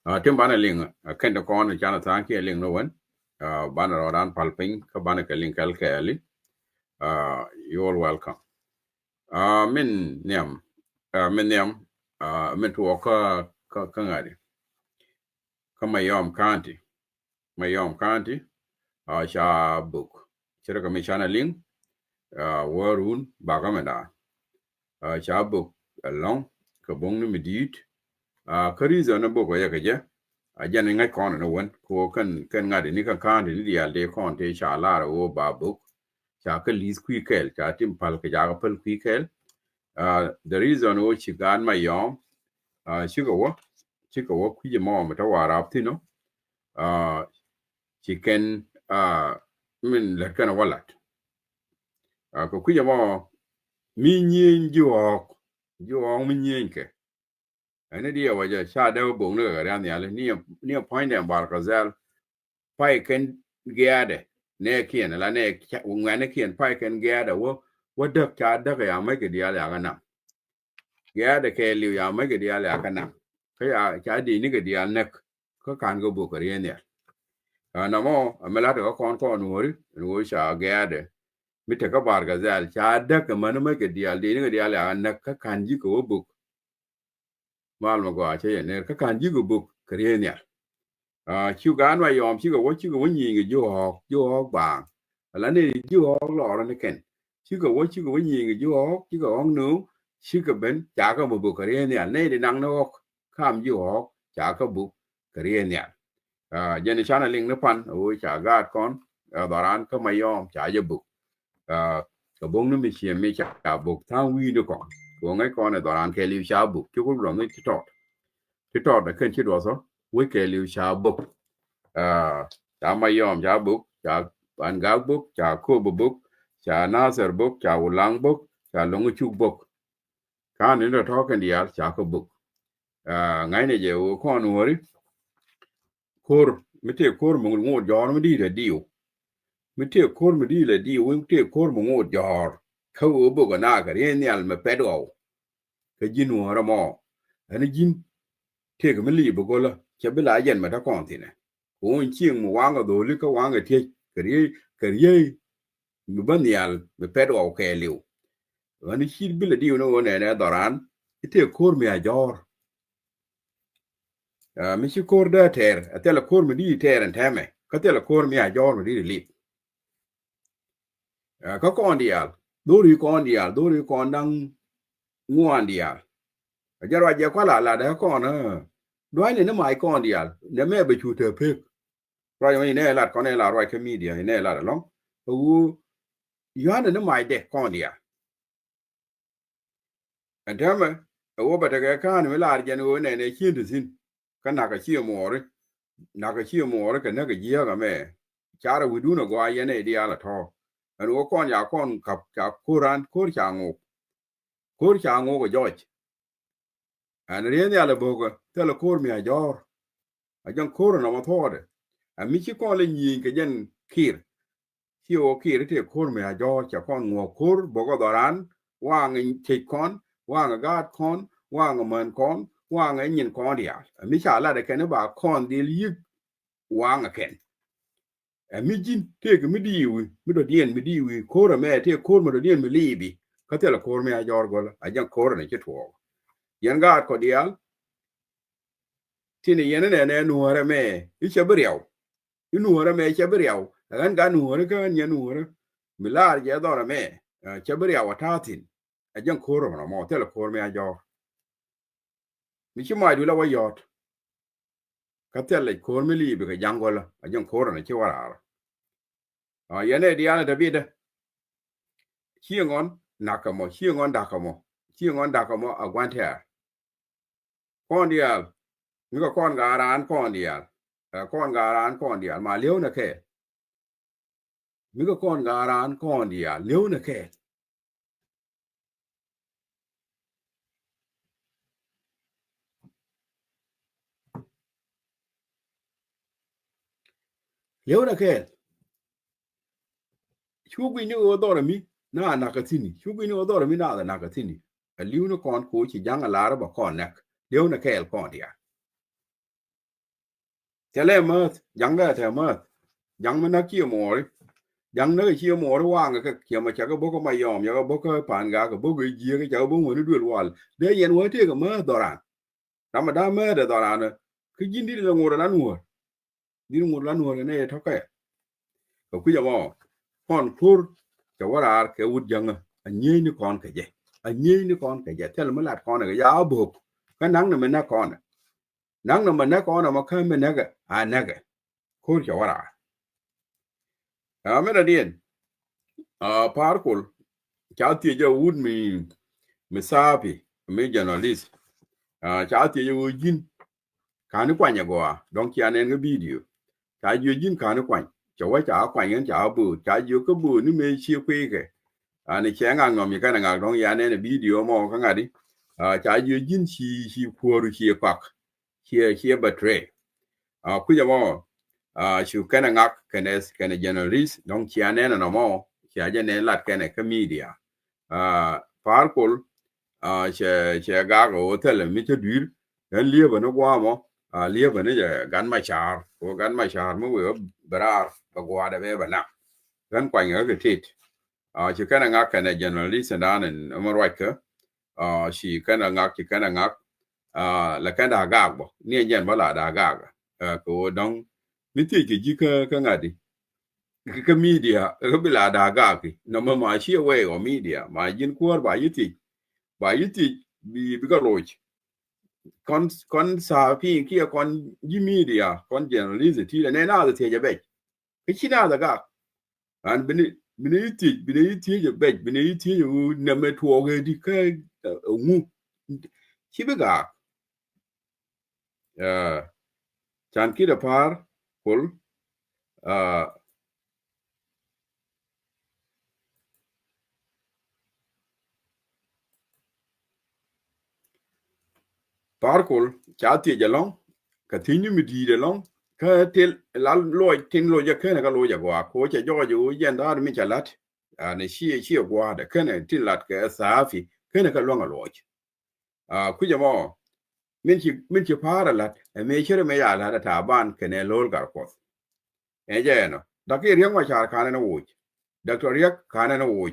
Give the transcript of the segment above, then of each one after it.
Tim bana ling ken to kon chana tan ke ling no wen bana rodan palping ka bana ke ling kal ke ali you all welcome min niam min to ka ngari ka Mayom County sha book chira ka mi chana ling warun bagameda sha book long ka bong ni midit ka reason na book ya ka je ajan ngai kon no wen ko kan ngari ni kan ni dia de kon te sha la o ba book cha ka lis quikel cha tim pal ka ja pal quikel the reason o chi gan Mayom chi ko wo kwi mo ma ta wara aptino chi ken min la kana walat ko kwi mo mi nyin juok mi nyin ke ene dia waja sha da bo ne ga ran ya le ni point en bar kazel pai ken giade ne kien la ne ngane kien pai ken giade wo dak cha da ya mai ke dia la kana giade ke liu ya mai ke dia la kana ka ya cha di ni ke dia nek ko kan go bu ko ne na mo amela to kon nuri wo sha giade mi te ka bar kazel cha da ka man mai ke dia di ni ke dia la nek ka kan ji ko bu mal ma go che ne ka kan ji go bu ko ne chiu gan Mayom chiu go nyi ngi jo ba la ne jo lo ra ne ken chiu go nyi ngi jo ong nu chiu go ben cha ka bu ka re ne de nang no kam jo cha ka bu ka re ne je ne chana ling ne pan o cha ga kon baran ka Mayom cha je bu ka bong ne mi chi mi cha bu tang wi de kon ko ngai kon ne baran ke li cha bu chu ko lo ne ti to da ken chi do so we ke li cha bu cha Mayom cha buk cha ban ga buk cha ko buk cha nasar buk cha ulang buk cha longu chuk buk kan ni to kan dia cha ko buk ngai ne je o kon wori kor mite kor mo ngo jor mi di de diu mite kor mi di le diu mite kor mo ngo jor ka o buk na ka re ni al me pedo ka jin wora mo ani jin te ka mi li bu ko la che bi la yen ma ta kon ti ne ko chieng mo wanga do li ka wanga te ka rie mi ban yal mi pedo ke liu wani shir bila diu no ne doran ite kor mi ajor mi shi kor da ter atela kor mi di ter en teme ka tela kor mi ajor mi di li ka kon dial dori kon dang nguan dial jarwa je kwala la da kon dwai ne mai kon dial ne me be chu te pe roi ne la kon ne la roi ke media ne la long u yana ne mai de kon dial en teme wo ba ta kan mi la je ne chin tu sin ka na ka chi mo re ka na ka ji ga me cha ra wi du no go ye ne dia la to an wo kon ya kon kap cha kuran kur cha ngo go joj an re ne ala bo go te la kur mi a jor a jan kur na ma to de a mi chi kon le yin ke jen kir chi o kir te kur mi a jor cha kon ngo kur bo go doran wa ngi chi kon wa ga gat kon wa ga man kon wa ga nyin kon dia mi cha la de ke ne ba kon di yi wa ga ken mi jin te ke mi diwi mi do dien mi diwi kora me te kor mo do dien mi libi ka te la kor me a jor gol a jan kor ne ke to yan ga ko dial tini yen ne nuore me i chebriaw i nuore me chebriaw an ga nuore ka an nuore mi lar je do me chebriaw tatin a jan kor mo te la kor me a jor mi chi ma du la wa yot ka te la kor mi libi ka jangol a jan kor ne che wara yene diana David chiengon nakamo chiengon dakamo agwante kon dial mi ko kon garan kon dial ma lew na ke mi ko kon garan kon dial lew na ke chugwi ni o dora mi na nakatini chugwi ni o dora mi na nakatini a lew na kon ko chi janga lara ba kon nak lew na ke kon dial tele mat jang da te mat jang ma na ki mo jang na ki mo wa nga ka ki ma cha ka bo ko mayom ya bo ko pan ga ka bo gi ji ka bo mo ni dul wal de yen wo te ka ma doran na ma da ma de doran ki jindi de ngora lan wo di ngora lan wo ne to ka ko ku ja mo kon kur ka wara ke wud jang a nyi ni kon ka je a nyi ni kon ka je tel ma lat kon ga ya bo ka nang na me na kon nang na me na kon ma ka me na ga a na ga kur ka wara a me da dien a parkul cha ti ja wud mi sapi mi journalist a cha ti ja wud jin ka ni kwa nya go don ki anen ga video cha ju jin ka ni kwa cha wa cha kwa yen cha bu cha ju ko bu ni me chi kwe ke ni che nga ngom mi ka nga don ya ne video mo ka nga di cha ju jin chi ko ru chi pak chi ba tre ku ja mo shu ka nga ka ne journalist don ki anen no mo cha ja ne lat ka ne ka media parkul che ga go tele mi te dur en lieba no gwa mo lieba ne je gan ma char ko gan ma char mo we brar ba gwa da be bana gan kwa nga ke tit che kana nga kana journalist dan en mo right shi kana nga ki kana nga la kana ga bo ni nyen ba la da ga ko don mi ti ji ka nga di ka media ka bila da ga ki no ma shi we o media ma jin ko ba yiti bi ga loj kon sa pi ki kon ji media kon journalist ti ne na da te je be ki na da ga an bini yiti je be bini yiti je na me to ge di ka mu ki be ga chan ki da par kul cha ti je long ka ti ni mi di de long ka tel la lo tin lo je ka lo ja gwa ko che jo ju yen da mi cha lat ne shi gwa da ka ne tin lat ka sa fi ka ne ka lo lo ku ja mo min ci para lat me chere me ya la ta ban ka ne lo gar ko e je no da ki riang ma cha ka ne wo dr Riek ka ne wo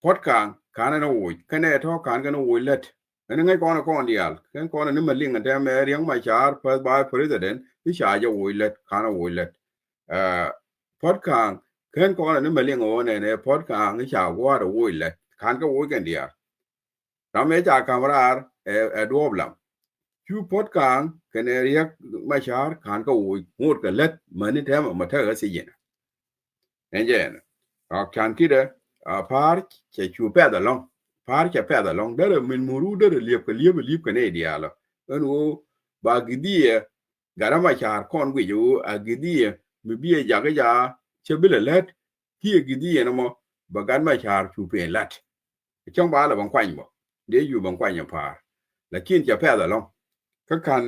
pot ka ne wo ka ne to ka ne wo let ne ngai ko dial ken ko ne ma linga da me riang ma cha pa ba president ni cha ja wo let ka ne wo let pot ken ko ne ma linga wo ne pot ni cha wa da wo let kan ka wo gen dia da me cha kamrar do blam chu pot ken Riek ma cha kan ka wo ngot ka let ma ni ta ma ta si yen en je kan ki de par che chu pe da long par che pe da long da min muru da liep ka ne dia lo en wo ba gidie garama char kon wi ju a gidie mi bie ja ga ja che bile let ki gidie no mo ba gan ma char chu pe lat trong ba la ban kwan bo de yu ban kwan ya par lakin che pe da long ka kan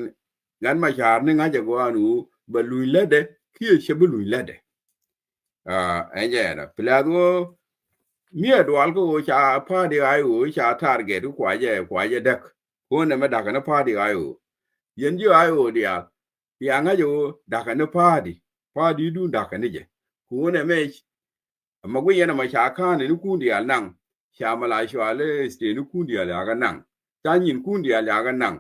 gan ma char ni nga ja go anu ba lui le de ki che bu lui le de en je na plado mia dual ko cha pa de ayu cha target kwa je dak ko ne ma dak na pa de ayu yen ju ayu dia ya nga jo dak na pa di du dak ne je ko ne me ma gwe yana ma cha ka ne ku dia nang cha ma la shwa le ste ni ku dia la ga nang ta yin ku dia la ga nang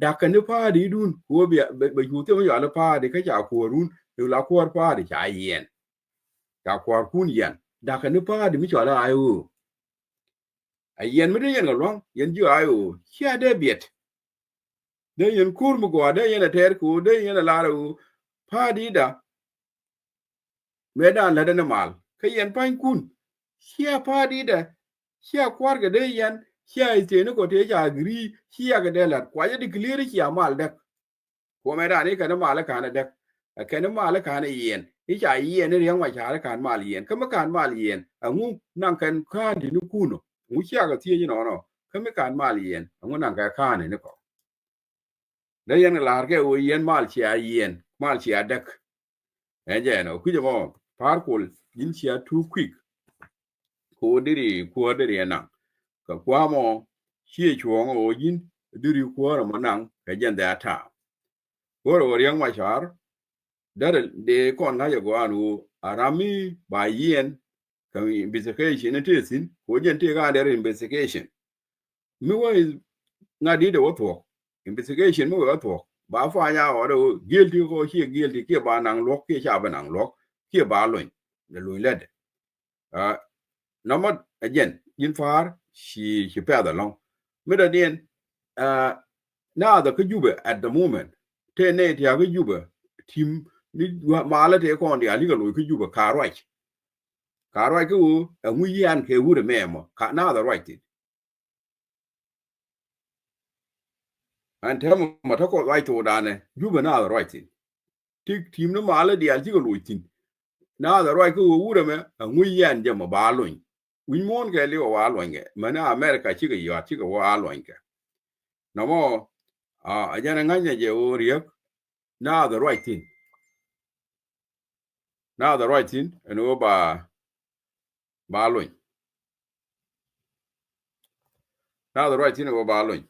dak ne pa di du ko be ju te ma ya la pa de ka cha ko run la ko pa de cha yen ka ko kun yen dak ne pa di mi cha la ayu a yen mi de yen long yen ju ayu chia de biet de yen kur mu go de yen ter ku de yen la ru pa di da me dan la de mal ke yen pan kun chia pa di da chia kwar ga de yen chia ite ne ko te ja gri chia ga de la kwa je de clear chia mal de ko me dan ni ka na mal ka na de ka na mal ka na yen ni cha yen ne yang ma cha ka mal yen ka ma kan mal yen a ngu nan kan ka di nu ku no ngu chia ga tie ni no ka me kan mal yen ngu nan ka ka ne ko da yen la ke o yen mal chia yen mal chia dak e je no ku je mo par kul yin chia too quick ko diri na ka kwa mo chi chuong o yin diri ko ro mo nan ka jen da ta ko ro yang ma char that de kon na go anu arami ba yen kan investigation it is in ko jen te ga der investigation mi wa na di de wo investigation mi wa to ba fa ya o guilty ko chi guilty ke ba nang lok ke cha ba nang lok ke ba loin de loin led number again in far she pair the long middle den now the kujuba at the moment te ne ti ga juba tim ni ma la te ko ndi ali ga lo kujuba karwai ku ngui yan ke wu de memo ka now the right it and tell ma ta ko right to dane juba now the right it tik tim no ma la di ali ga lo tin now the right ku wu de me ngui yan je ma ba loin we mon ke le wa loin ge mana america chi ga yo chi ga wa loin ke no mo ajana nganya je o Riek now the right thing and over Barloin. Now the right thing over Barloin.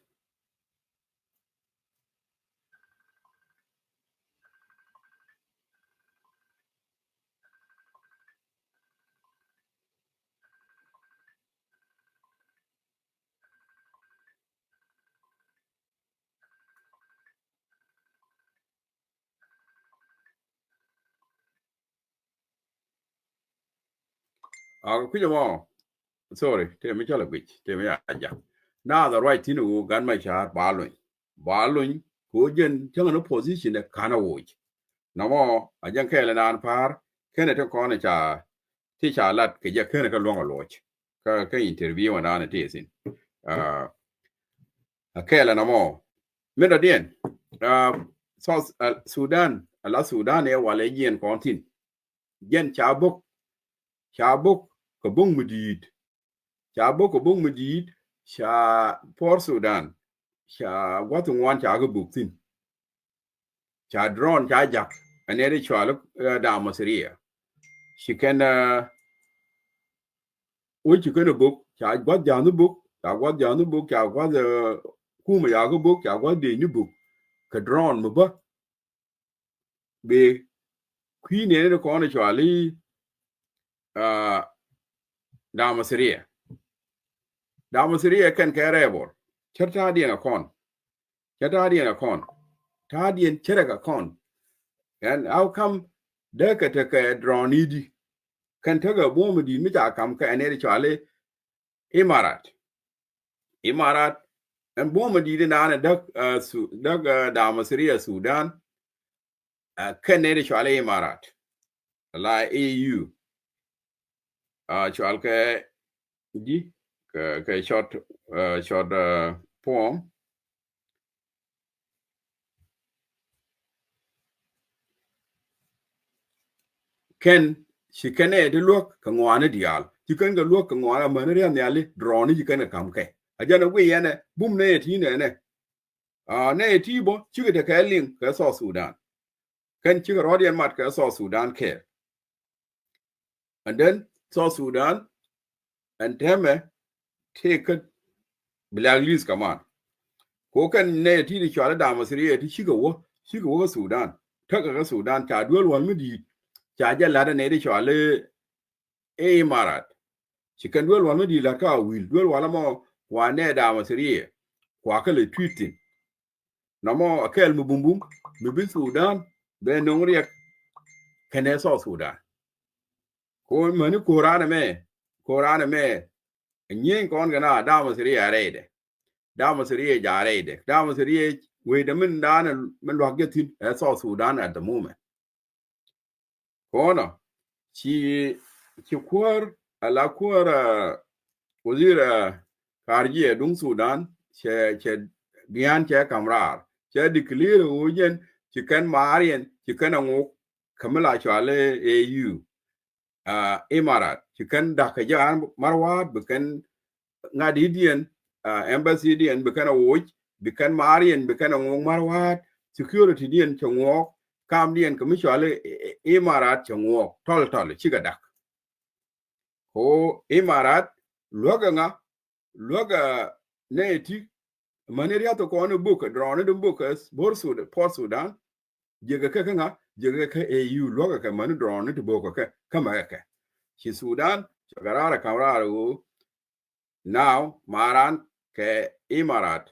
Sorry, tell me chala bit. Tell me aja. Now the right thing over gun my char Barloin. Barloin, who jen changan position a kana watch. No more, a young Kailan par, Kenneth Corner cha, teach a lot, Kaja Kenneth long watch. Ka interview and on a tasting. A Kailan no more. Middle den. South Sudan, a la Sudan, a wale yen contin. Yen chabuk ka bung medid chabuk ka bung medid cha Port Sudan cha watu ngwan cha ga buktin cha drone cha jak anere chwalo da masriya shikana wuci kana buk cha gwat janu buk cha gwat kuma ya ga buk cha gwat de ni buk ka drone mu ba be queen ne ko ne chwali da masriya kan karebor chata di na kon Tadian cheraka kon. And how come deka take drawn needy? Can take a woman di mita kam ka and chale Imarat. And woman di na duck Damaseria Sudan. Can chale Imarat. La EU. Chalke di short poem. Ken she can look kangwana dial. You can go look kangwana manarian nearly drawn you can come ke. A jana way and boom ne tina ne. Ne tibo, chicken the kelling, South Sudan. Can chicken Rodian mat South Sudan care. And then South Sudan and Teme take it black lease command. Kokan ne tina chala damasiri to Chico Sudan. Taka Sudan, Chadwell one midi. Chaja lada ne chale Marat. She can dwell one with the laka will dwell one more one dama serie. Quackle tweeting. No more a kel mubumbum, Mubin Sudan, then no react can I saw Sudan. Ko manu Korana me, and yen gonna dama serie arade. Dama serie jarade. Dama serie wait a minute down and Menlogatin as South Sudan at the moment. Corner. She quar a la quar wazira Karji dung Sudan, che Dian che Kamrar, che declare Ujen, chicken Marian, chicken and Kamala Chale AU, Emirat, chicken Dakajan, Marwat, becan Nadidian, embassy and becan a watch, becan Marian, becan a Marwat, security dian Chongwalk, Kamdian Commissioner Emirat Chongwalk, tall, chigadak. Oh, Emirat, Loga neti maneria to ko book drawn the bookers Port Sudan jega kanga jege ka EU loga ka manu drone to boko ka kama ka shi Sudan garara kamara now maran ke Imarat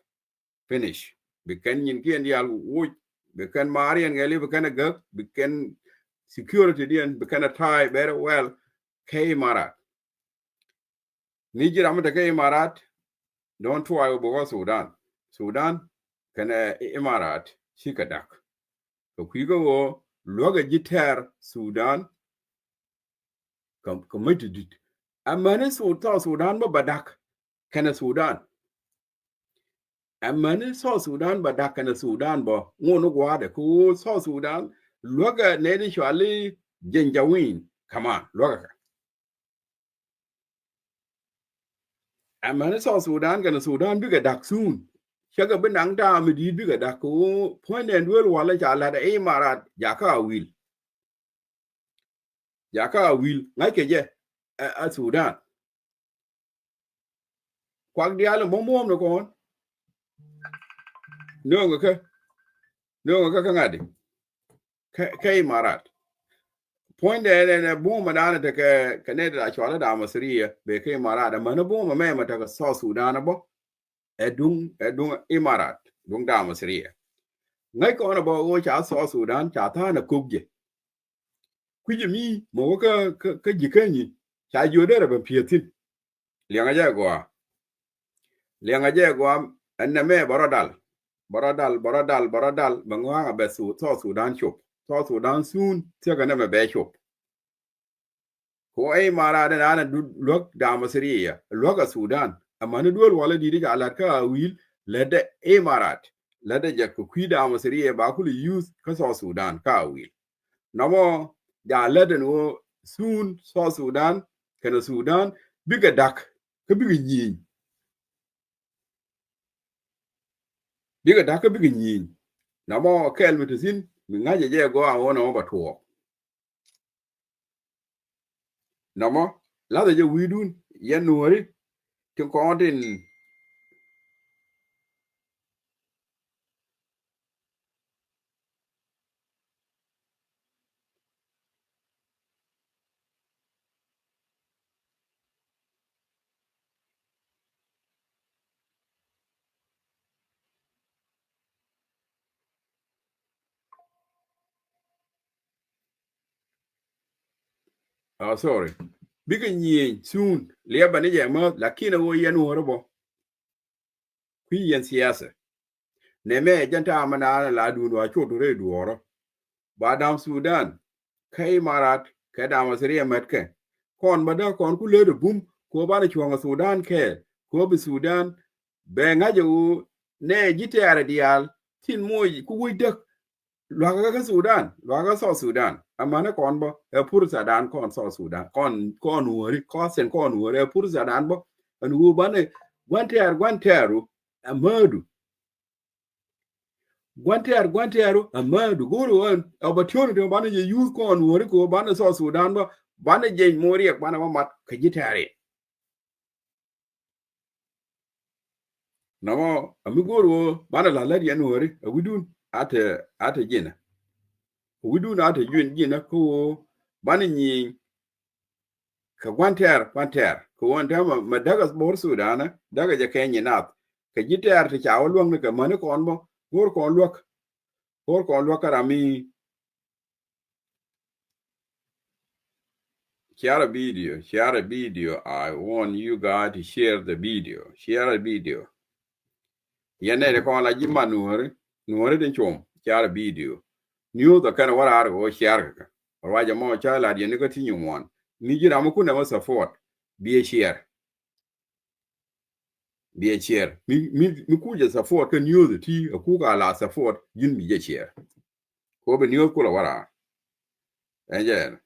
finish bikan yin kian dial wo bikan marian ngali bikan ga bikan security dian bikan tie very well ke Imarat Niger amata ke Imarat don't try over Sudan kana Imarat shikadak to kuigo loga jiter Sudan committed amane Sudan ba badak kana Sudan amane Sudan badak kana Sudan ba ngono gwade ko Sudan loga nedi shwali jenjawin kama loga amane Sudan kana Sudan biga dak soon shaga benang ta mi biga dak ko point and well wala chala da Imarat jaka will ngake je a Sudan kwak dialo momom no kon no ka ngadi ka Imarat point de bomba dana ta ka Canada a chola da masriya be ka Imarat da mana bomba me mata ka Sudan bo edung Imarat dung da masriya ngai ko na bo go cha Sudan cha ta na kubje kuje mi mo ka jikanyi cha jodere ba pietin lianga je go anna me baradal bangwa be Sudan shop Sudan soon tiga na be shop ko ai mara da ana lok da masriya loka Sudan amma ni dole wala di ga alaka wil lada Imarat lada je ku da masriya ba ku use ka Sudan ka wil namo ja lada no soon Sudan kana Sudan biga dak ka biga yin namo kel mitasin mi ngaje je go awona ba to namo la je widun yanori to kontin sorry biga yin soon leba ne je ma lakini wo yanori bo kwi yan siyasa ne me janta amana la dunu a choto re duoro ba dam Sudan kai Marat ka da masriya matke kon bada kon ku le bum ko ba ne chwanga Sudan ke ko bi Sudan be ngaje u ne jitare dial tin moy ku wudak lwaga ka Sudan amma ne kon bo e pur Sudan kon Sudan kon wori ko sen kon wori e pur Sudan bo an wu bane gwanteru amadu gwanteru amadu goro an opportunity bane je use kon wori ko bane Sudan bo bane je mori ek bane mat ka jitare namo ami goro bane la ladi an wori widun ate jena widun ate jena ko bane ni ka gwanter ko wonta ma daga bor Sudan daga je Kenya nat ka jiter ti chawo luong ka mane kon bo gor kon luok karami share a video I want you guys to share the video yene de kon la jima nuore de chom share a video new the kind of what are go share ka waje mo cha la de ne ko tinyu mon ni jira mo kuna mo support be share mi kuje support ka new the ti ku ga la support yin mi je share ko be new ko la wara enje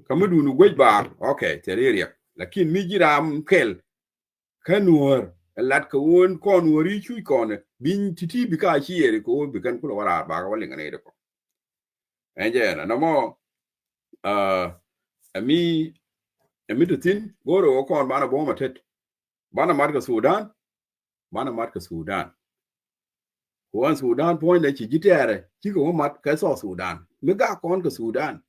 kamudu nu gwej ba okay tereria lakin mi jira kel kanuor lat ko won kon wori chu kon bin titi bi ka chiere ko bi kan ko wara ba ka wali ngane ko enje na mo ami to tin goro kon bana bo matet bana marka Sudan Kuan Sudan point da ci jitere ci ko mat ka so Sudan mi ga kon ka Sudan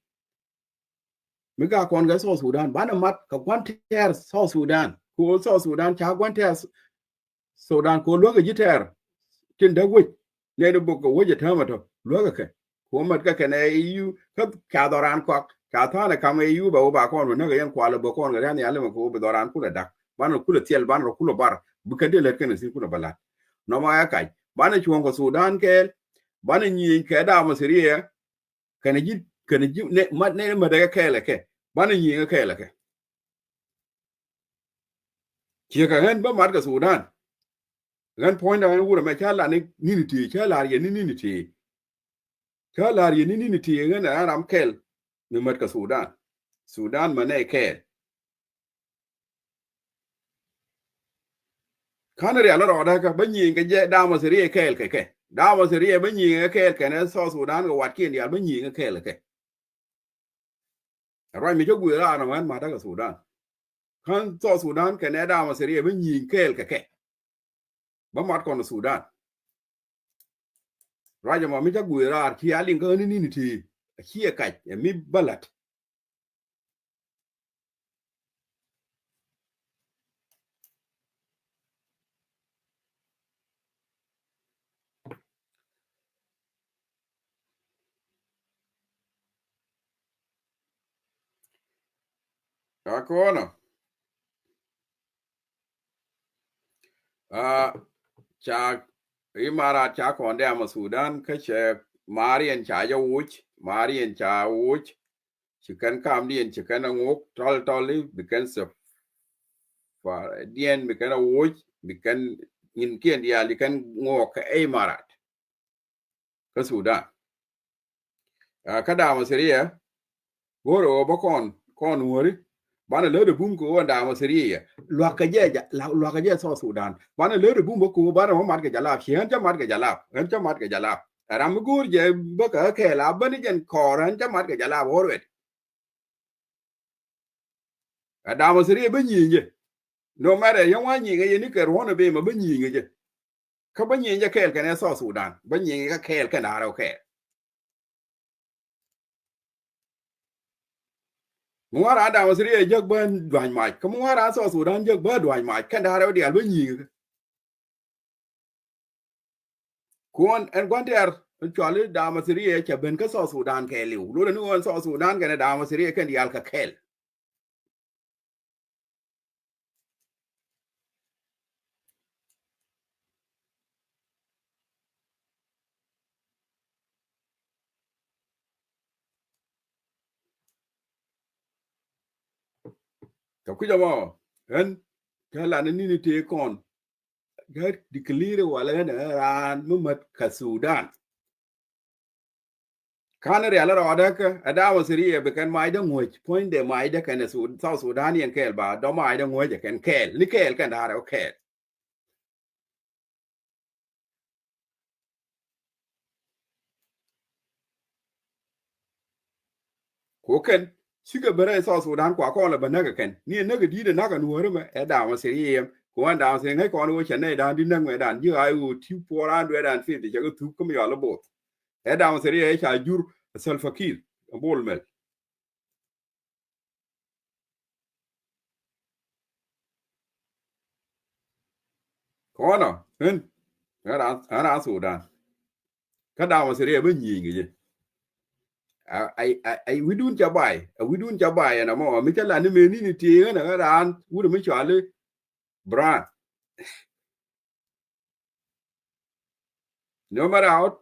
mi ga kon ga so Sudan bana mat ka kwan ter so Sudan ko so Sudan cha kwan ter Sudan ko lo ga jitere tin da wuj ne do ko wuj ta mata lo ga ka ko mat ka ne yu ka doran ko ka ta ne kam yu ba kon ne ga yan kwala ba kon ga ne ale ko be doran kula dak bana kula tiel bana kula bar bu ka de le ken sin kula bala no ma ya kai bana chuon ko Sudan ke bana nyi ke da ma siriya kana ji ne ma daga kele ke bana nyi ke le ke ki ka hen ba mar ka Sudan gan point da wura me chala ni ti chala ye ni ti chala ye ni ti gan ram kel ni mar ka Sudan ma ne ke kana ri ala ro da ka ba nyi ke je da ma siriya ke da ma siriya ba nyi ke ne so Sudan ga wat ke ya ba nyi ke le ke rồi mi cho gửi ra nó mà ta cả Sudan kan so Sudan cái này đào mà sẽ bên nhìn cái bấm mặt còn Sudan rồi mà mi cho gửi ra khi alin cái ni thì khi cái mi balat à có nó à cha imara cha còn đây mà Sudan cái sẽ Marian cha cho uch Marian cha uch chỉ cần cam điên chỉ cần ngốc tol bị cần sập và điên bị cần uch bị cần in kiên dia bị cần ngok cái imarat cái Sudan à cái đào mà Syria goro ba con wori bana le de bum ko wanda ma Syria lo ka je so Sudan bana le de bum ko bana ma mat ga jala chen cha mat ga jala ram gur je ba ka ke la bani jen koran cha mat ga jala worwet da ma Syria ba nyi je no mare yan wa nyi ga ni ke ro be ma ba nyi ga je ka ba nyi je ke ne so Sudan ba nyi ga ke na ra ke muara da ma Syria je ba dwan mai ka muara so Sudan je ba dwan mai ka da ra dia ba nyi kuon en gwanter chole da ma Syria che ben ka so Sudan ke liu lo no so Sudan ke da ma Syria ke dial ka kel to ku jamo en kala ni te kon ga declare wala na ran mu mat ka Sudan kana re ala roda ka ada ma Syria be kan mai da ngoj point de mai da kan South Sudan yen kel ba do mai da ngoj kan kel ni kel kan da ra kel ko ken siga bare South Sudan kwa ko la banaga ken ni naga di da naga nuore ma ada ma Syria ko an da se ngai ko no chene da di nang me dan ji ai u ti poran do dan fi de ga tu ko mi ala bot ada ma Syria cha jur Salfakir bol mel ko no en ara Sudan ka da ma Syria ba nyi ngi ai widun cha bai na mo mi cha la ni me ni ti na ran wu mi cha le bran no matter how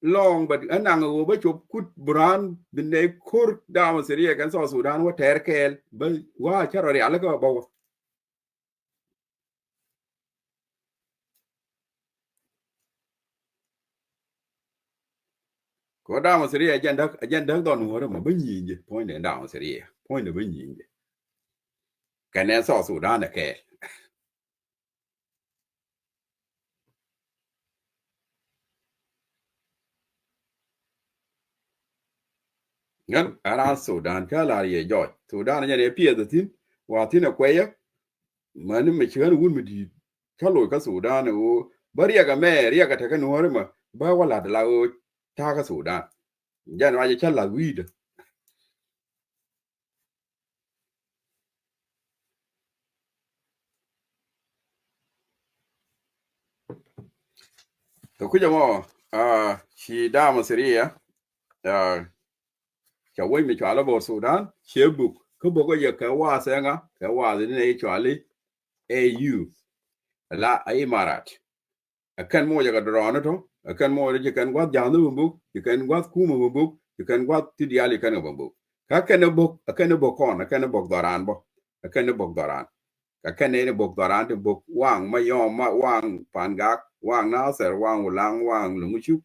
long but anang wo ba chop kut bran bin ne kur da ma Syria kan so Sudan wa ter kel ba wa cha ro ya le ko ba ko da ma Syria jan dak don wo ma ba nyi je point de da ma Syria point de ba nyi je kan ne so Sudan da ke ngan ara Sudan ka la ye jo Sudan ne pie de tin wa tin a kwe ya man me chgan wun mi di ka lo ka Sudan o Riek a me Riek a taken wore ma ba wala da la o ta ka Sudan jan wa cha la weed to kuja mo shi da masiriya cha wai mi chala bo Sudan shebuk ko bo ko ye ka wa senga ka wa ne chali AU la Imarat akan mo jaga drone to akan mo je kan gwa janu bumbu kan gwa kuma bumbu kan gwa tidiali kan bumbu ka kan bo akan bo kon akan bo doran bo akan bo doran akan ne bo doran to bo wang Mayom ma wang pangak wang naser wang ulang wang lunguchu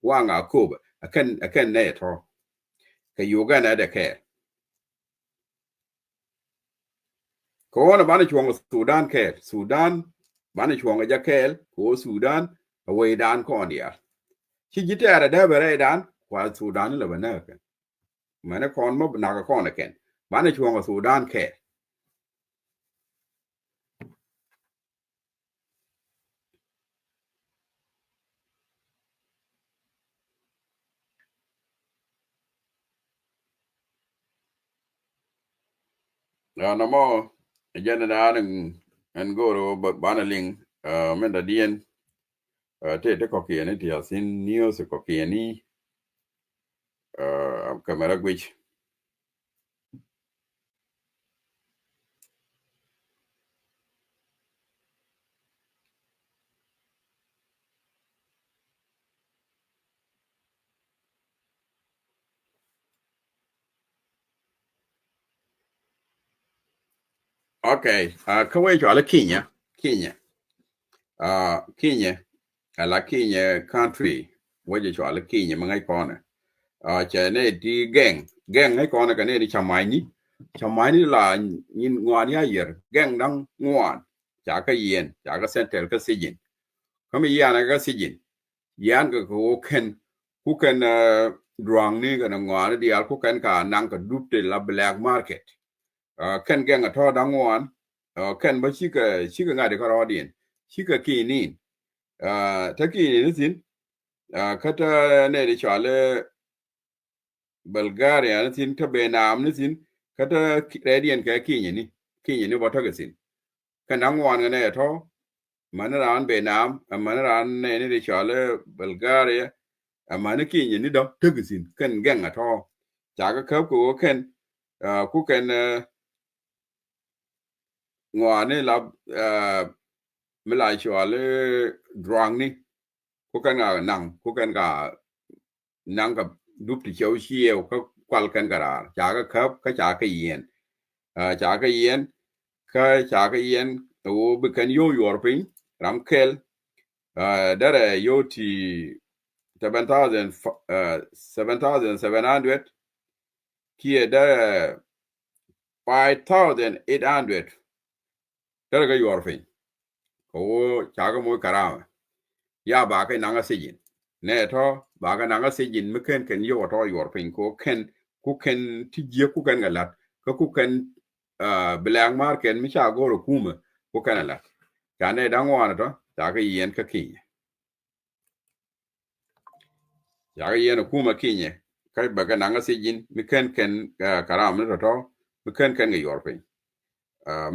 wang akoba akan ne to ka Uganda da ke ko na bani chuang Sudan ke Sudan bani chuang ja ke ko Sudan away dan ko dia chi jitara da bare dan kwa Sudan la bana ke mana kon mo na ka kon ken bani chuang Sudan ke na mo jana da an goro bana ling men da dien te ko ke ne dia sin news ko ke ni kamera gwich okay ka we jo ala Kenya Kenya ala Kenya country we jo ala Kenya mangai kona che ne di geng ai kona ka ne di chamai ni la nyin ngwan ya yer geng dang ngwan cha ka yen cha ka sentel ka sijin kami yana ka sijin yan ka ko ku ken drang ni ka ngwan di al ku ken ka nang ka dupte la black market ken geng a to dang ngwan ken ba shi ka ngade ka rodin shi ka kinin ta kinin sin ka ta ne di chale Bulgaria ni sin ta Benam ni sin ka ta radian ka Kenya ni ba ta gasin kan an wan ne to manaran Benam manaran ne ni chale Bulgaria amana Kenya ni da ta gasin kan gang to ta ka ko ken ku ken ngwane la mila chale drang ni ku kan ga nang ka dup ti chau chieu ka kwal kan gara cha ka yen cha ka yen to be kan yo yor pin ram kel dare yo ti 7,700 kia dare 5,800 dare ka yor pin ko cha ka mo kara ya ba ka nanga sijin ne to ba ka nanga sijin me ken yo to yor pin ko ken ku ken ti je ku kan galat ka ku ken black market mi cha goro kuma ku kan la ka ne dan wana to ta ka yen ka Kenya ya yen kuma Kenya kai ba ka nanga sijin mi ken karam ne to mi ken ga yor pin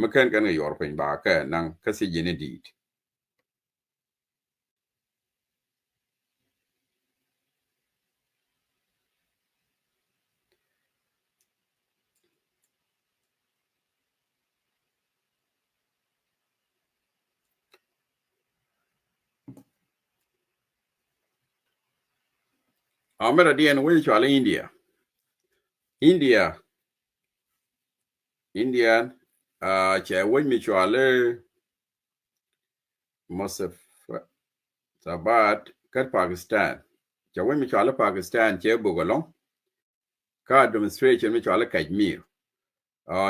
mi ken ga yor pin ba ka nang ka sijin di amera dien we chale India che we mi chale Mosaf Sabat kat Pakistan che we mi chale Pakistan che bugolong ka demonstration mi chale Kashmir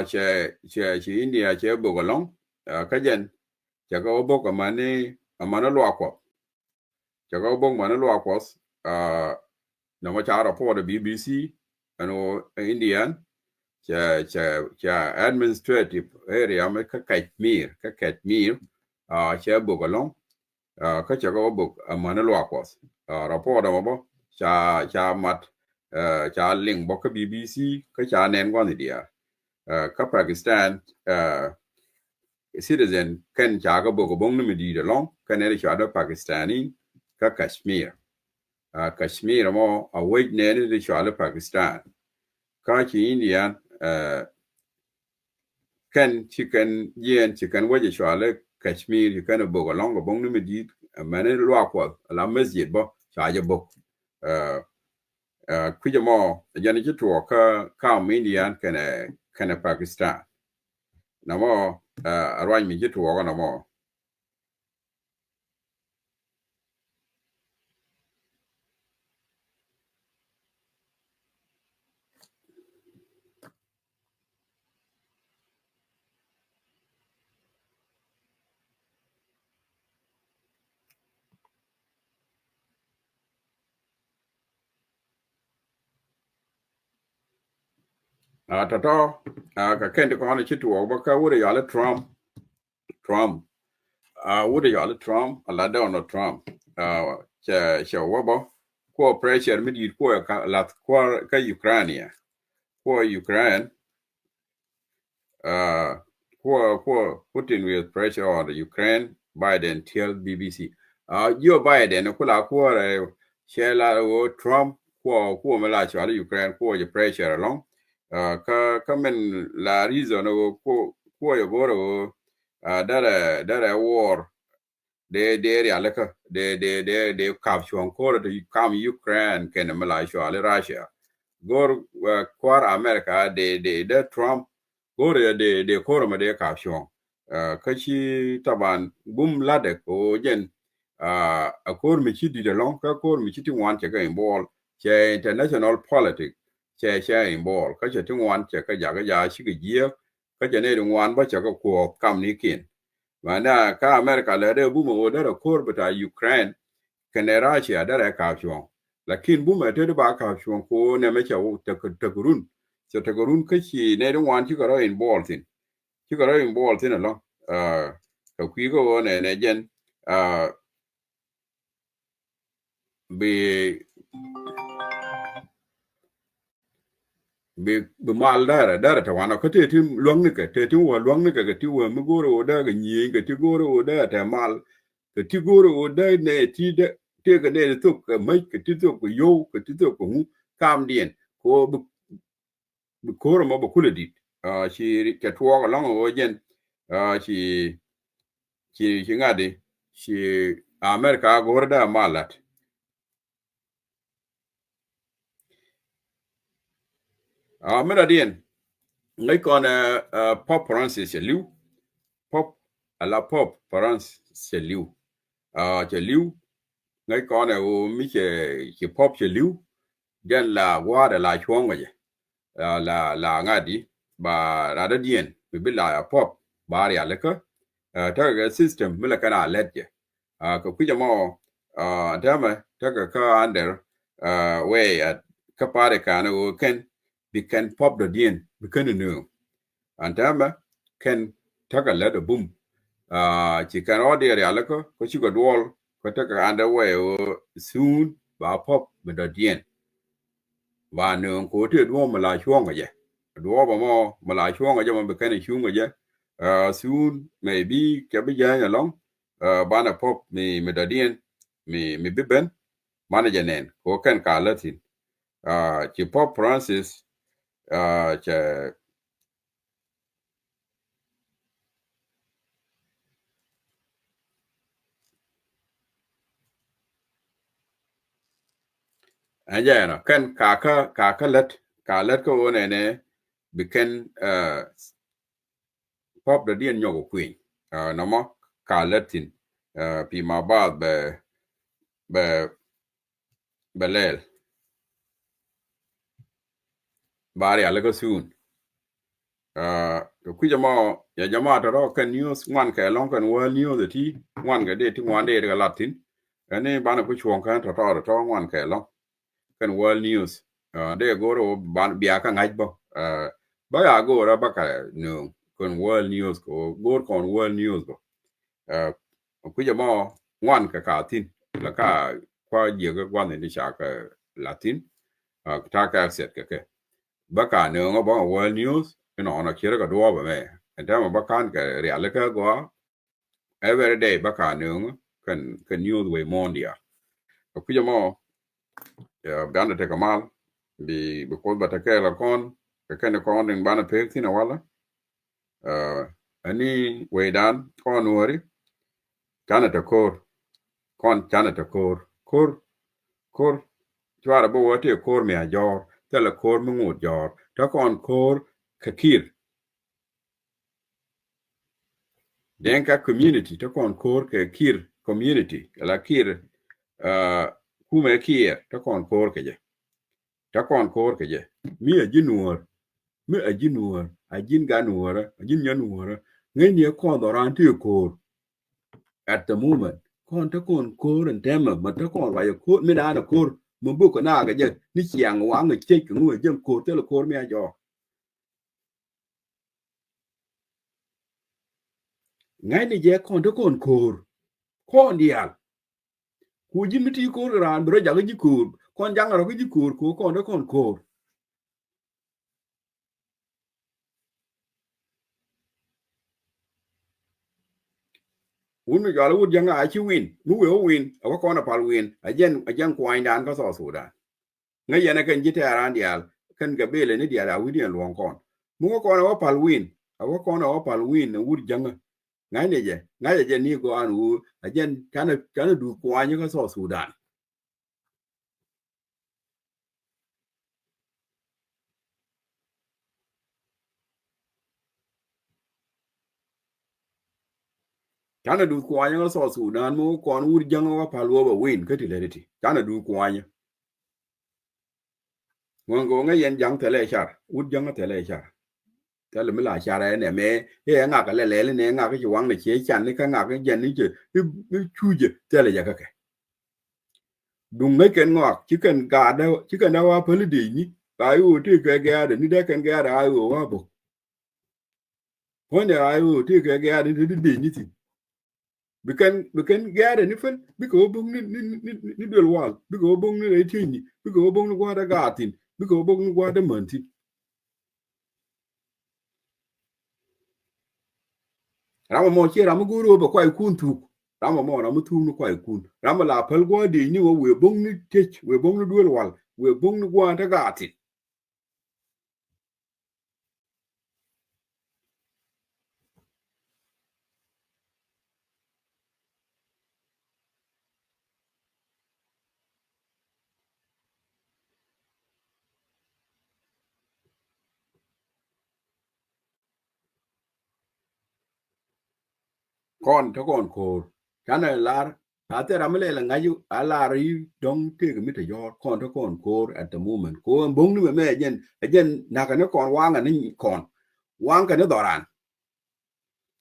che India che bugolong ka jen che go bok amana lwako che go bok mana lwako na ma cha report BBC ano Indian che administrative area me ka Kashmir che bugolong ka cha go book man lo akwas report mo bo cha mat cha ling bo ka BBC ka cha nen gon dia ka Pakistan citizen kan cha ga book bong ni di de long kan ne cha da Pakistani ka Kashmir Kashmir mo a wait ne ni cha da Pakistan ka chi Indian kan chicken yen chicken waje cha da Kashmir kan book long bong ni di man lo akwas la masjid bo cha ja book kuja mo jani jitu ka Indian kana Pakistan na mo arwany mi jitu na mo tato ka kende ko na jitu ba ka wure yale Trump wure yale Trump ala Donald Trump cha wabo ko pressure mi di ko ka la ko ka Ukraine Putin with pressure on the Ukraine. Biden tell BBC. Joe Biden kula shela Trump mala chwa Ukraine the pressure along. Ka men la reason yo goro that war de alaka de capture ko to come Ukraine ken mala chwa Russia. Gor kwar America de Trump gore de koroma de caption kachi taban bum lade ko jen a kor mi chi di de long ka kor mi chi ti wan che ga involve che international politics che involve ka che ti wan che ka ja shi ge ye ka che ne wan ba che ka ko kam ni kin mana ka America le de bum o de kor bata Ukraine kene Russia de caption lakin bum te de ba caption ko ne me che o te gurun kachi ne wan chi ko involve in chứ có đấy ball thế nào lo cái quý cái này gen bị mal đara tawana có thể thêm luang này cái thêm wa luang này cái tiêu mà goro oda cái nhỉ cái tiêu goro oda ta mal cái tiêu goro oda này thì cái này thuộc cái mấy cái tiêu thuộc cái yo cái tiêu thuộc cái cam điện có bị cố mà bị kula dit chỉ cái thua cái long ở gen chỉ ngadi chỉ America gorda malat mera dien ngai kon Pop Francis liu pop ala Pop France liu che liu ngai kon o mi che pop che liu den la wa de la chuang wa la ngadi ba ra da dien bi la pop ba ya le ka ta ga system mi la kana let je ko ku jamo ta ma ta ka under way at ka pare kana o ken we can pop the dien we can know and tama can take a let a boom chi kan order ya la ko chi go dwol ko ta ka underway o soon ba pop with the dien ba no ko te dwo ma la chuong ga je dwo ba mo ma la chuong ga je ma be kan chuong ga je soon maybe ka bi ja ya long ba na pop mi the dien mi biben manager nen ko kan ka latin chi Pop Francis cha aja no kan ka let ko ne biken pop the dien nyogo queen no mo ka letin pi ma ba be belel bari ala ko soon to ku jama ya jama to kan news wan ka long kan wa news the ti wan ga de ti wan de ga latin ane bana ku chuon kan to wan ka long kan world news de goro ban bia ka ngaj bo ba ya go ra ba ka no kon world news ko gor kon world news bo ku jamo wan ka tin la ka kwa ye ga wan ni sha ka latin ta ka set ka ba ka ne ngo ba world news na kira ka do ba me ta ba kan ka real ka go every day ba ka ne ngo kan news we mondia ko mo bana te kamal bi ko ba ta ka la kon ka kan kon din bana pe tin wala ani we dan kon wori kana ta kon kana ta kor chwara bo wote kor me ajor tele kor mu ngut jor ta kon kor kakir denka community ta kon kor kakir community la kir kume kier ta kon kor keje mi ajin ganuor ajin nyanuor ngeni kon doran ti kor at the moment kon ta kon kor en tema ma ta kon wa kor mi da kor mo bu ko na ga je ni chiang wa ngi che ku ngue je kor tele kor me ajor ngay ni je kon to kon kor kon dial ku jimiti kor ran bro jaga ji kor kon janga ro ji kor ko kon to kon kor un jala wut janga a chi win mu we win a ko na pal win ajen ko indan ka so Sudan ngay yana kan jite ran dial kan ga bele ni dial a widi en lon kon mu ko na pal win a ko na pal win wut janga ngay je ni go an wu ajen kana du ko anyo ka so Sudan kana du ko anyo so Sudan mu ko wut janga wa pal wo win ka ti leriti kana du ko anyo ngo nga yen jang tele char wut jang tele char tele mila char ne me e nga ka le ne nga ka wang ne che chan ni ka nga ka jen ni che chuje tele ja ka ke dung ngai ken ngok chi ken ga da chi ken da wa peli di ni ba yu ti ke ga de ni da ken ga da ayu wa bo pon de ayu ti ke ga de di ni ti biken ga de ni fen bi ko bung ni del wal bi ko bung ni e ti ni bi ko bung ni gwa da ga tin bi ko bung ni gwa da man tin ramo mo che ramo guru ba kwai kun tu ramo mo ramo tu no kwai kun ramo la pel go de ni wo we bong ni tech we bong ni duel wal we bong ni gwa ta gati kon to kon ko kana lar ate ramo le la ngaju ala ri dong te mi te yor kon to kon ko at the moment ko bong ni me jen na ka ne kon wanga ni kon wanga ne doran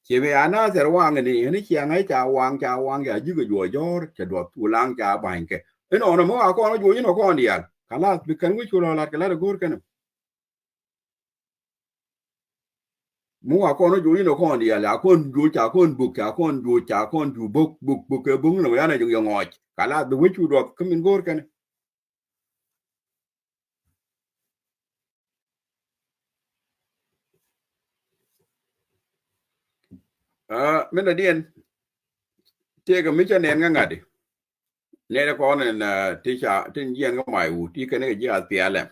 che be ana ser wanga ni chi ngai cha wang ya ji go yor cha do tu lang cha ban ke eno no mo ko no ju no kon dial kala bi kan wi chulo la kala gor kana mu a kon ju no kon dia la kon ju cha kon buk cha kon ju cha kon ju buk ke bung no ya na ju ngoj kala the which would have come in gor kan men da dien te ga mi cha nen nga ngadi ne da kon en ti cha tin yen ga mai u ti kan ga ya ti ale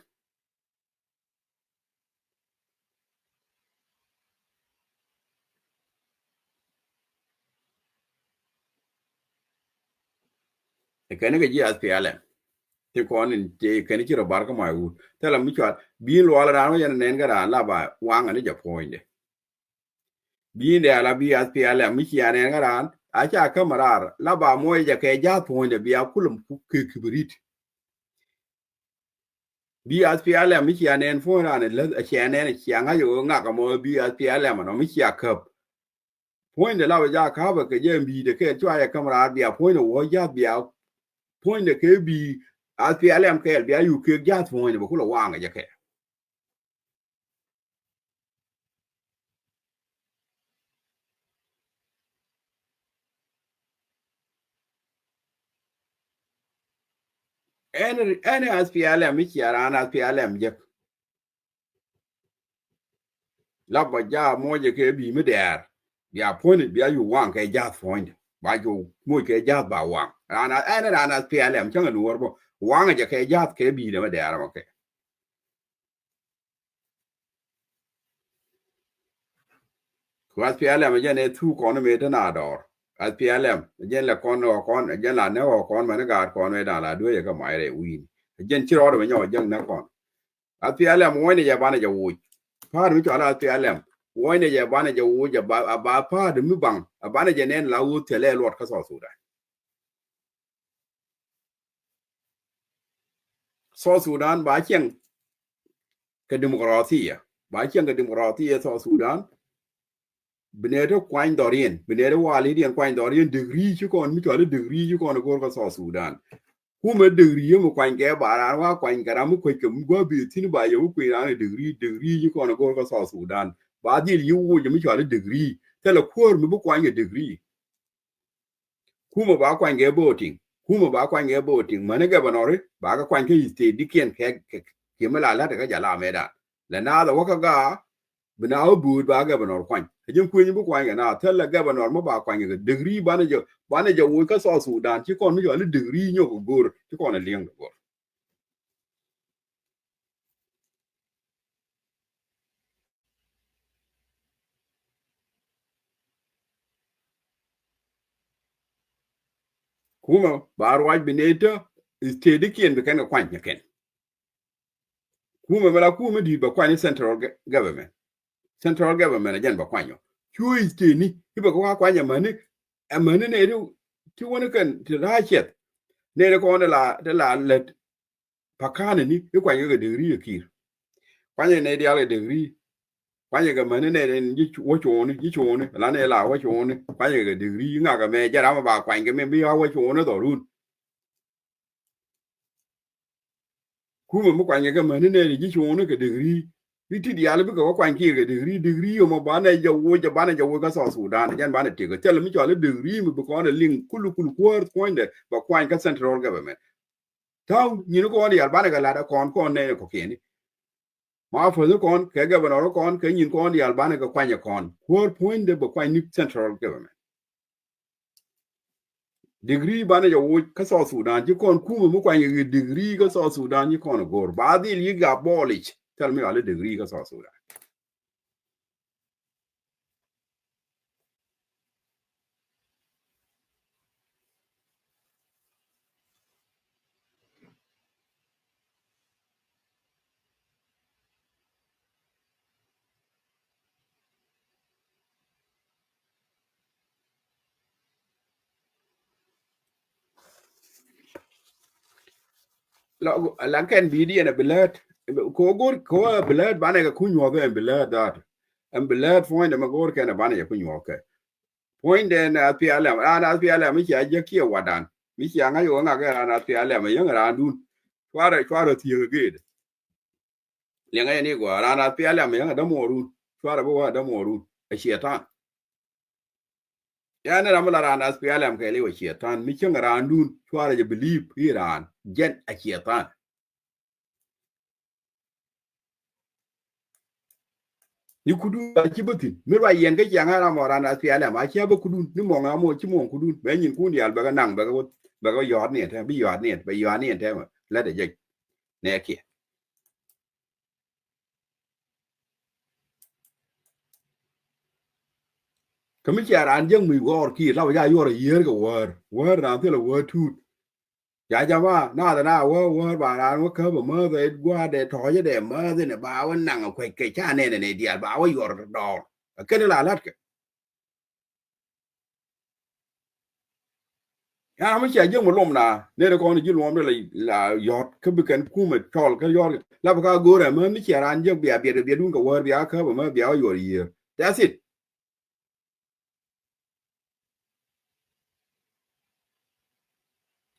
e kan ga ya ti ale ti kon en te kan ki ro bar ga mai u te la mi cha bi lo ala ran ya nen ga ran la ba wanga ni ja poinde bi de ala bi as pi ala mi chi ane ngaran a cha kamarar la ba mo ja ke ja ponde bi akulum ku ke kibrit bi as pi ala mi chi ane fo ran le chi ane chi anga yo nga ka mo bi as pi ala ma no mi chi akap ponde la ja ka ba ke je bi de ke chwa ya kamarar bi a ponde wo ja bi a ponde ke bi as pi ala ke bi ayu ke ja ponde ba kula wanga ja ke any SPLM mi chiara na SPLM je la ba ja mo je ke bi mi der ya poni bi ayu wan ke ja point ba ju mo ke ja ba wan ana SPLM changa lu warbo wan je ke ja ke bi de ma der ma ke ko SPLM je ne tu ko ne me de na dor SPLM je la kon je la ne kon ma ne ga kon me da la do ye ka mai re win je chi ro de nyo je na kon SPLM mo ne ja ba ne ja wo pa mi cho la SPLM woine je bana je wuja ba pa de mi bang bana je nen la wu tele lot ka so Sudan ba chen ke demokratiya ba chen ke demokratiya Sudan binedo kwain dorien binedo wali dien kwain dorien degree chi kon mi chole degree chi kon ko ka Sudan kuma degree mo kwain ke bara wa kwain kara mu ko ke mu go bi tin ba yo ku ira degree chi kon ko ka Sudan ba di yu wu mi chole degree tele kor mi bu kwain degree kuma ba kwange voting mane ga banore ba ga kwange state dikien ke mala la ga jala meda la na da waka ga bina bu ba ga banor kwan jin ku ni bu kwange na tella ga banor mo ba kwange degree bana je wo ka so Sudan ti kon mi jo degree nyo go gor ti kon leng go kuma ba rwaj bineta state dikien be kan kwan ken kuma mala kuma di ba kwan central government ajan ba kwanyo chui steni iba ko kwanya mane ne ru ti woni kan ti rachet ne ko la let pakane ni i kwanya ga degree kir kwanya ne dia ga degree kwanya ga mane ne ji wo choni la ne la wo choni kwanya ga degree nga ga me jara ma ba kwanya me bi wo choni do run kuma mu kwanya ga mane ne ji choni ga degree ti di ala bi ko kwan ki ga degree yo mo ba na ja wo ga so Sudan jan ba na te ga tel mi jole degree mi ko na link kulu ko inde ba kwan ka central government taw ni ko ni al ba na ga la da kon ne ko keni ma fo kon ke governor kon ke ni ko ni al ba na ga kwanya kon ko inde ba kwan ni central government degree ba na ja wo ka so Sudan ji kon kuma mu kwan ga degree ga so Sudan ni kon gor ba di li ga bolich tel mi ala degree ga so Sudan la ken bi di na belet ko gor ko belet ba na ga kunyo ga belet dat en belet fo inde ma gor ken ba na kunyo ke point den PLM ana PLM mi ya je ki wadan mi ya nga yo nga ga ana PLM yang ra dun twara ti ge le nga ni go ana PLM yang da moru twara bo da moru a shetan ya ne ramala ana PLM ke le wa shetan mi kin ra dun twara je believe iran gen a shetan ni kudu ba kibutin mi wa yen ga yang ara mo ana PLM a kiya ba kudu ni mo nga mo ki mo kudu be nyin ku ni al ba ga nang ba ga yod ne te bi yod ne ba yod ne te la de je ne ki kami cha ran jeng mi gor ki la ya yor yer go wer ran te la wer tu ya jama na da na wer ba ran wa ka ba ma de gwa de to je de ma de ne ba wa nang ko ke cha ne ne dia ba wa yor do ke ne la lat ke ya mi cha jeng mo lom na ne ko ni ji lom de la yor ke bi kan ku me tol ke yor la ba ka go re ma mi cha ran jeng bia dun ko wer bia ka ba ma bia wa yor yer that's it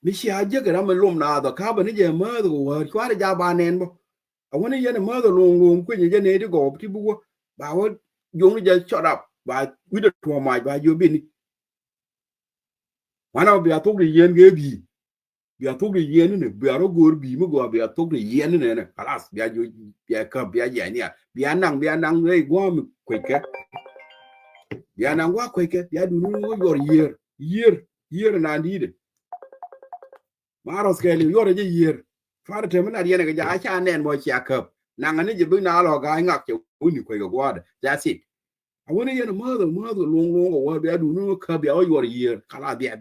mi cha je ga ma lom na da ka ba ni je ma do wer kwa de ja ba nen bo I want to get a mother long when you get to go to ba what you only just shut up by with the to my by your bin one of the talk the yen gave you bia tok de yen ne bia ro gor bi mo go bia tok de yen ne kalas bia jo bia ka bia ya ni bia nang ei go mi kweke bia nang wa kweke bia du no yor year na ndide maros ke li yor je year far te na yen ga ja cha nen mo cha ka nang ne je bu na lo ga ngak che uni kweke go da that's it I want to get a mother long or bia du no ka bia yor year kala bia